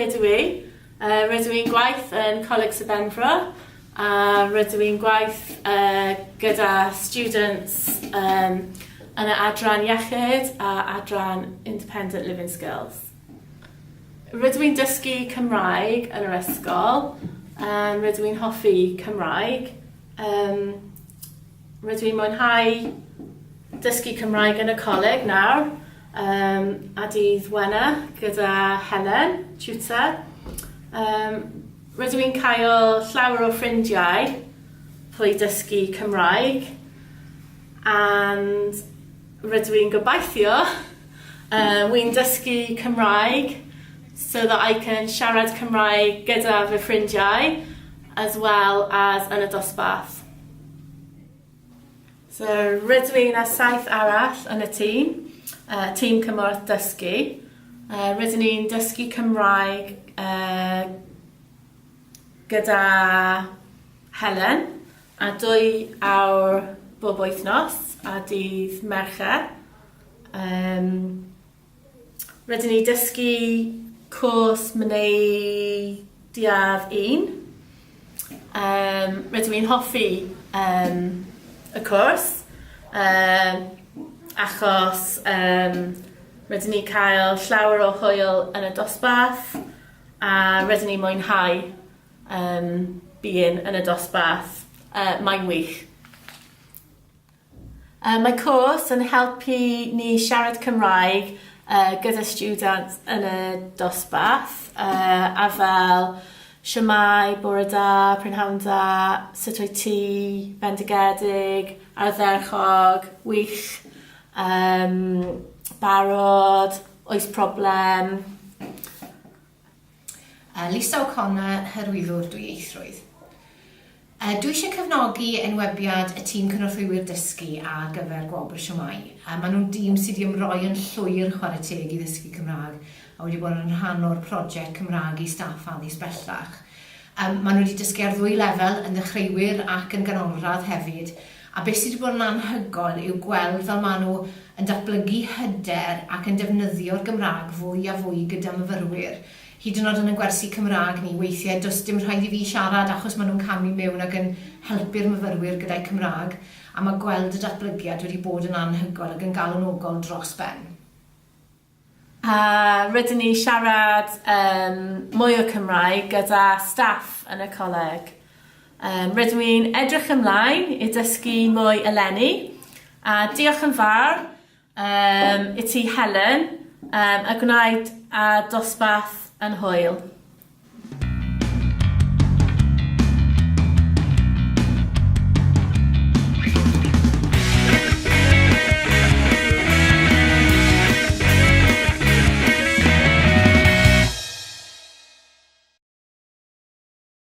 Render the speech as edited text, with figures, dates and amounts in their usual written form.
ydw i. Rydw i'n gwaith yn Coleg Benfro. Rydw i'n gwaith gyda students yn y adran iechyd a adran independent living skills. Rydw i'n dysgu Cymraeg yn yr ysgol. Rydw i'n hoffi Cymraeg. Rydw i'n mwynhau dysgu Cymraeg yn y coleg nawr. A dydd Wener gyda Helen, tutor. Rydw i'n cael llawer o ffrindiau pwy dysgu Cymraeg. And rydw i'n gobeithio wy'n dysgu Cymraeg so that I can siarad Cymraeg gyda fy ffrindiau as well as yn y dosbarth. So rydw i'n a 7 arall yn y tîm, tîm Cymorth Dysgu. Rydyn ni'n dysgu Cymraeg gyda Helen a 2 awr bob wythnos a dydd Mercher. Rydyn ni dysgu cwrs mynediad 1. Rydyn ni'n hoffi y cwrs achos rydyn ni cael llawer o hwyl yn y dosbarth a rydyn ni mwynhau bu'n yn y dosbarth. Mae'n wych. Mae cwrs yn helpu ni siarad Cymraeg gyda students yn y dosbarth a fel Shwmae, bore da, prynhawn da, sut wyt ti, bendigedig, ardderchog, wych, barod, oes problem. Lisa O'Connor, hyrwyddwr dwyieithrwydd. Dwi eisiau cefnogi enwebiad y tîm cynorthwywyr dysgu ar gyfer Gwobr Shwmae. Maen nhw'n dîm sydd wedi ymroi yn llwyr chwarae teg i ddysgu Cymraeg a wedi bod yn rhan o'r prosiect Cymraeg i staff addysg bellach. Maen nhw wedi dysgu ar 2 lefel yn ddechreuwyr ac yn ganolradd hefyd. A beth sydd wedi bod yn anhygoel yw gweld fel maen nhw yn datblygu hyder ac yn defnyddio'r Gymraeg fwy a fwy gyda myfyrwyr. Hyd yn oed yn y gwersi Cymraeg ni, weithiau does dim rhaid i fi siarad achos maen nhw'n camu mewn ac yn helpu'r myfyrwyr gyda'i Cymraeg. A mae gweld y datblygiad wedi bod yn anhygoel ac yn galonogol dros ben. Rydyn ni siarad mwy o Cymraeg gyda staff yn y coleg. Rydyn ni'n edrych ymlaen i dysgu mwy eleni. A diolch yn fawr i ti Helen a gwneud dosbarth yn hwyl.